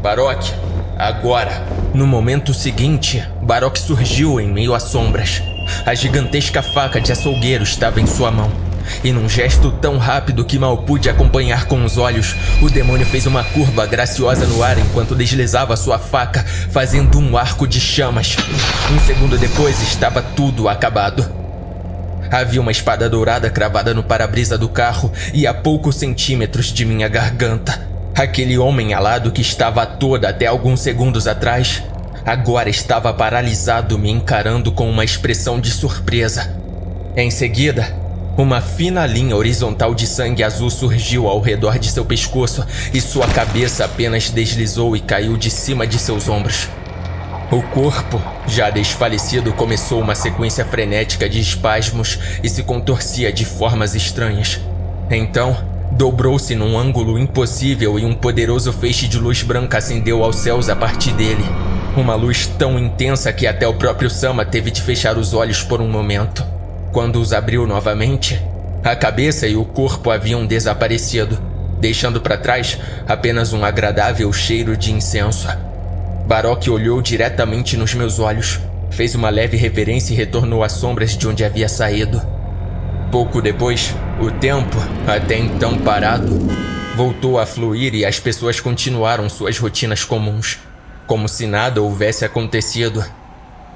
Baroque, agora! No momento seguinte, Baroque surgiu em meio às sombras. A gigantesca faca de açougueiro estava em sua mão. E num gesto tão rápido que mal pude acompanhar com os olhos, o demônio fez uma curva graciosa no ar enquanto deslizava sua faca, fazendo um arco de chamas. Um segundo depois, estava tudo acabado. Havia uma espada dourada cravada no para-brisa do carro e a poucos centímetros de minha garganta. Aquele homem alado que estava à toda até alguns segundos atrás, agora estava paralisado, me encarando com uma expressão de surpresa. Em seguida, uma fina linha horizontal de sangue azul surgiu ao redor de seu pescoço e sua cabeça apenas deslizou e caiu de cima de seus ombros. O corpo, já desfalecido, começou uma sequência frenética de espasmos e se contorcia de formas estranhas. Então, dobrou-se num ângulo impossível e um poderoso feixe de luz branca acendeu aos céus a partir dele. Uma luz tão intensa que até o próprio Sama teve de fechar os olhos por um momento. Quando os abriu novamente, a cabeça e o corpo haviam desaparecido, deixando para trás apenas um agradável cheiro de incenso. Baroque olhou diretamente nos meus olhos, fez uma leve reverência e retornou às sombras de onde havia saído. Pouco depois, o tempo, até então parado, voltou a fluir e as pessoas continuaram suas rotinas comuns, como se nada houvesse acontecido.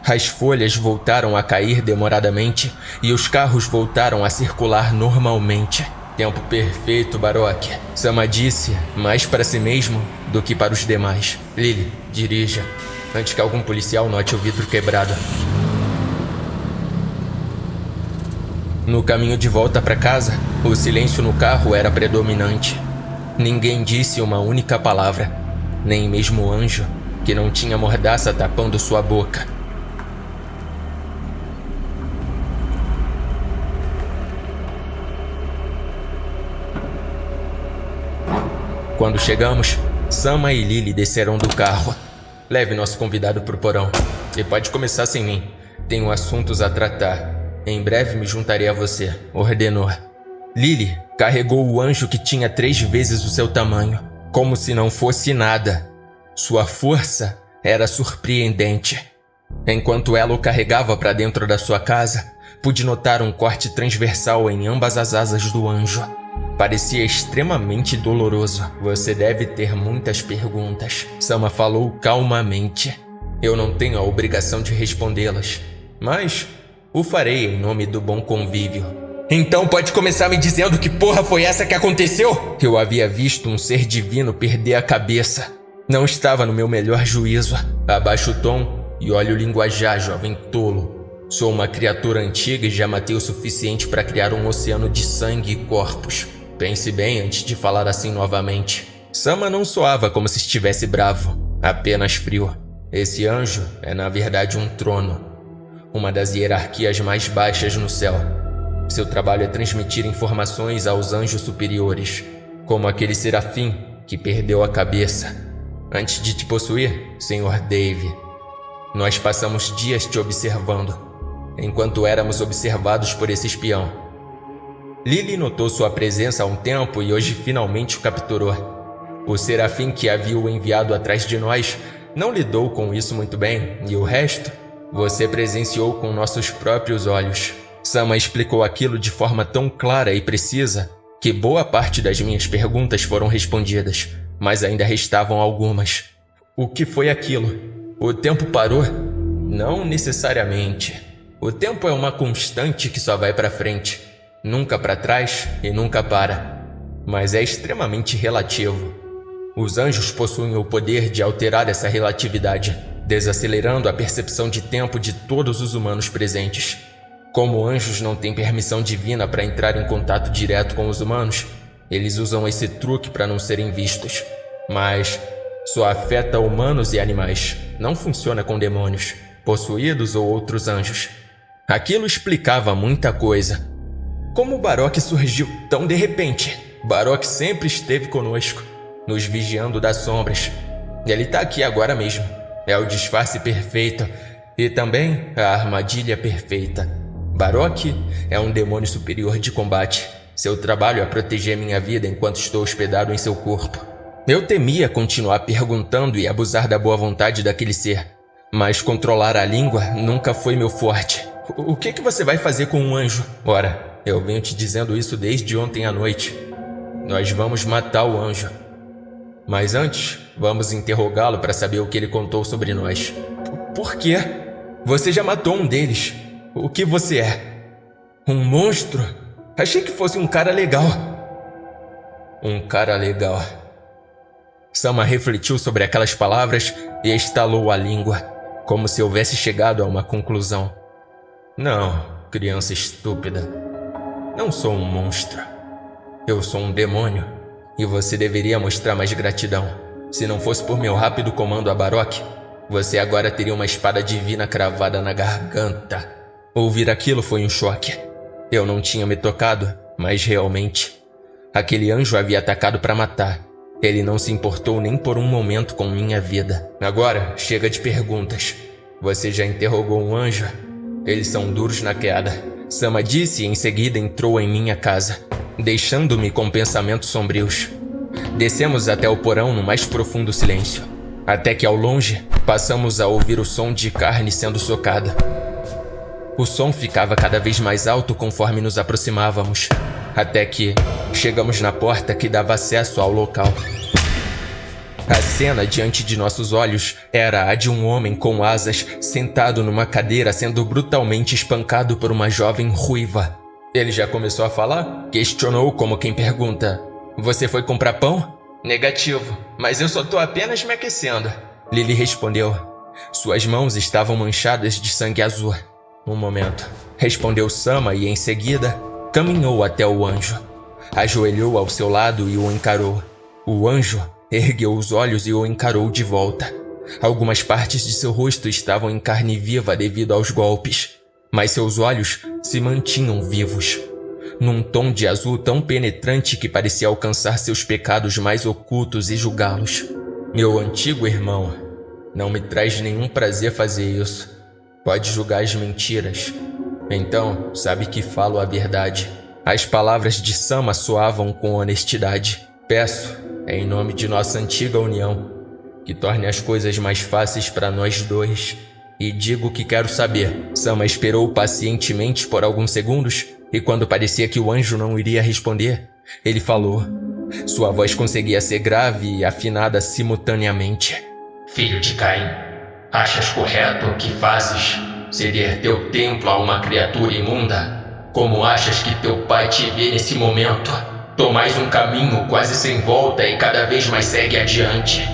As folhas voltaram a cair demoradamente e os carros voltaram a circular normalmente. Tempo perfeito, Baroque. Sama disse, mais para si mesmo do que para os demais. Lily, dirija, antes que algum policial note o vidro quebrado. No caminho de volta para casa, o silêncio no carro era predominante. Ninguém disse uma única palavra, nem mesmo o anjo, que não tinha mordaça tapando sua boca. Quando chegamos, Sama e Lily desceram do carro. Leve nosso convidado pro porão. E pode começar sem mim. Tenho assuntos a tratar. Em breve me juntarei a você, ordenou. Lily carregou o anjo que tinha 3 vezes o seu tamanho, como se não fosse nada. Sua força era surpreendente. Enquanto ela o carregava para dentro da sua casa, pude notar um corte transversal em ambas as asas do anjo. Parecia extremamente doloroso. Você deve ter muitas perguntas, Sama falou calmamente. Eu não tenho a obrigação de respondê-las, mas o farei em nome do bom convívio. Então pode começar me dizendo que porra foi essa que aconteceu? Eu havia visto um ser divino perder a cabeça. Não estava no meu melhor juízo. Abaixa o tom e olha o linguajar, jovem tolo. Sou uma criatura antiga e já matei o suficiente para criar um oceano de sangue e corpos. Pense bem antes de falar assim novamente. Sama não soava como se estivesse bravo, apenas frio. Esse anjo é na verdade um trono, uma das hierarquias mais baixas no céu. Seu trabalho é transmitir informações aos anjos superiores, como aquele serafim que perdeu a cabeça. Antes de te possuir, Sr. Dave, nós passamos dias te observando, enquanto éramos observados por esse espião. Lily notou sua presença há um tempo e hoje finalmente o capturou. O serafim que havia o enviado atrás de nós não lidou com isso muito bem, e o resto você presenciou com nossos próprios olhos. Sama explicou aquilo de forma tão clara e precisa que boa parte das minhas perguntas foram respondidas, mas ainda restavam algumas. O que foi aquilo? O tempo parou? Não necessariamente. O tempo é uma constante que só vai para frente. Nunca para trás e nunca para, mas é extremamente relativo. Os anjos possuem o poder de alterar essa relatividade, desacelerando a percepção de tempo de todos os humanos presentes. Como anjos não têm permissão divina para entrar em contato direto com os humanos, eles usam esse truque para não serem vistos. Mas só afeta humanos e animais, não funciona com demônios, possuídos ou outros anjos. Aquilo explicava muita coisa. Como Baroque surgiu tão de repente? Baroque sempre esteve conosco, nos vigiando das sombras. Ele está aqui agora mesmo. É o disfarce perfeito e também a armadilha perfeita. Baroque é um demônio superior de combate. Seu trabalho é proteger minha vida enquanto estou hospedado em seu corpo. Eu temia continuar perguntando e abusar da boa vontade daquele ser, mas controlar a língua nunca foi meu forte. O que você vai fazer com um anjo? Ora, eu venho te dizendo isso desde ontem à noite. Nós vamos matar o anjo. Mas antes, vamos interrogá-lo para saber o que ele contou sobre nós. Por quê? Você já matou um deles. O que você é? Um monstro? Achei que fosse um cara legal. Um cara legal. Sama refletiu sobre aquelas palavras e estalou a língua, como se houvesse chegado a uma conclusão. Não, criança estúpida. Não sou um monstro. Eu sou um demônio. E você deveria mostrar mais gratidão. Se não fosse por meu rápido comando a Baroque, você agora teria uma espada divina cravada na garganta. Ouvir aquilo foi um choque. Eu não tinha me tocado, mas realmente, aquele anjo havia atacado para matar. Ele não se importou nem por um momento com minha vida. Agora, chega de perguntas. Você já interrogou um anjo? Eles são duros na queda. Sama disse e em seguida entrou em minha casa, deixando-me com pensamentos sombrios. Descemos até o porão no mais profundo silêncio, até que ao longe passamos a ouvir o som de carne sendo socada. O som ficava cada vez mais alto conforme nos aproximávamos, até que chegamos na porta que dava acesso ao local. A cena diante de nossos olhos era a de um homem com asas sentado numa cadeira sendo brutalmente espancado por uma jovem ruiva. Ele já começou a falar? Questionou como quem pergunta: você foi comprar pão? Negativo, mas eu só tô apenas me aquecendo. Lily respondeu. Suas mãos estavam manchadas de sangue azul. Um momento, respondeu Sama e em seguida caminhou até o anjo. Ajoelhou ao seu lado e o encarou. O anjo ergueu os olhos e o encarou de volta. Algumas partes de seu rosto estavam em carne viva devido aos golpes, mas seus olhos se mantinham vivos, num tom de azul tão penetrante que parecia alcançar seus pecados mais ocultos e julgá-los. Meu antigo irmão, não me traz nenhum prazer fazer isso. Pode julgar as mentiras. Então, sabe que falo a verdade. As palavras de Sama soavam com honestidade. Peço, em nome de nossa antiga união, que torne as coisas mais fáceis para nós dois. E digo que quero saber. Sama esperou pacientemente por alguns segundos, e quando parecia que o anjo não iria responder, ele falou. Sua voz conseguia ser grave e afinada simultaneamente. Filho de Caim, achas correto o que fazes? Ceder teu templo a uma criatura imunda? Como achas que teu pai te vê nesse momento? Tomais um caminho quase sem volta e cada vez mais segue adiante.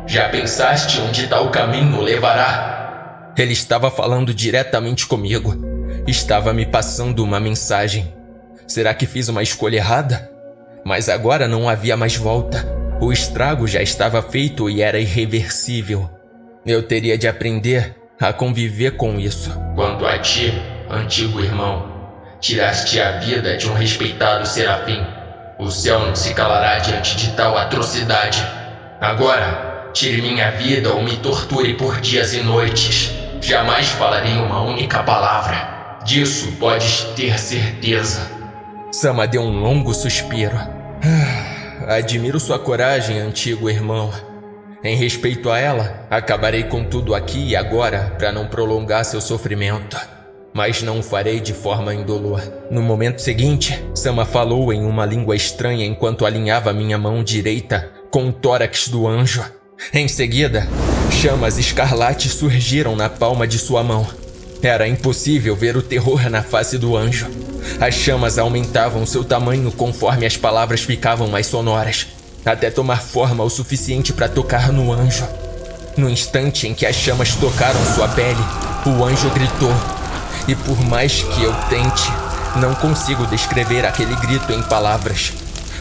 Já pensaste onde tal caminho levará? Ele estava falando diretamente comigo. Estava me passando uma mensagem. Será que fiz uma escolha errada? Mas agora não havia mais volta. O estrago já estava feito e era irreversível. Eu teria de aprender a conviver com isso. Quanto a ti, antigo irmão, tiraste a vida de um respeitado serafim. O céu não se calará diante de tal atrocidade. Agora, tire minha vida ou me torture por dias e noites. Jamais falarei uma única palavra. Disso podes ter certeza. Sama deu um longo suspiro. Admiro sua coragem, antigo irmão. Em respeito a ela, acabarei com tudo aqui e agora para não prolongar seu sofrimento. Mas não o farei de forma indolor. No momento seguinte, Sama falou em uma língua estranha enquanto alinhava minha mão direita com o tórax do anjo. Em seguida, chamas escarlates surgiram na palma de sua mão. Era impossível ver o terror na face do anjo. As chamas aumentavam seu tamanho conforme as palavras ficavam mais sonoras, até tomar forma o suficiente para tocar no anjo. No instante em que as chamas tocaram sua pele, o anjo gritou. E por mais que eu tente, não consigo descrever aquele grito em palavras.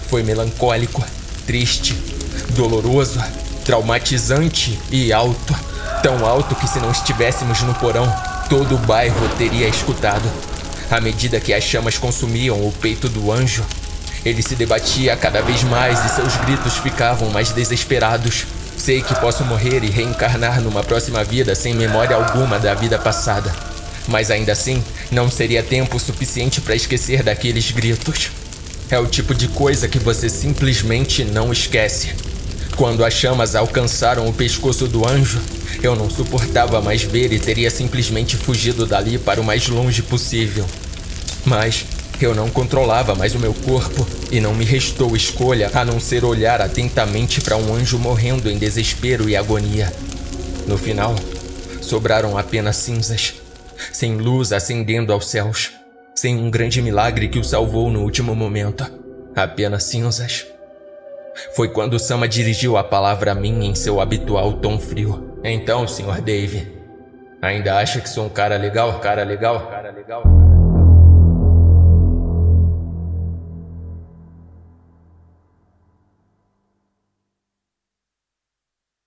Foi melancólico, triste, doloroso, traumatizante e alto. Tão alto que se não estivéssemos no porão, todo o bairro teria escutado. À medida que as chamas consumiam o peito do anjo, ele se debatia cada vez mais e seus gritos ficavam mais desesperados. Sei que posso morrer e reencarnar numa próxima vida sem memória alguma da vida passada. Mas ainda assim, não seria tempo suficiente para esquecer daqueles gritos. É o tipo de coisa que você simplesmente não esquece. Quando as chamas alcançaram o pescoço do anjo, eu não suportava mais ver e teria simplesmente fugido dali para o mais longe possível. Mas eu não controlava mais o meu corpo e não me restou escolha a não ser olhar atentamente para um anjo morrendo em desespero e agonia. No final, sobraram apenas cinzas, sem luz ascendendo aos céus, sem um grande milagre que o salvou no último momento. Apenas cinzas. Foi quando Sama dirigiu a palavra a mim em seu habitual tom frio. Então, Sr. Dave, ainda acha que sou um cara legal?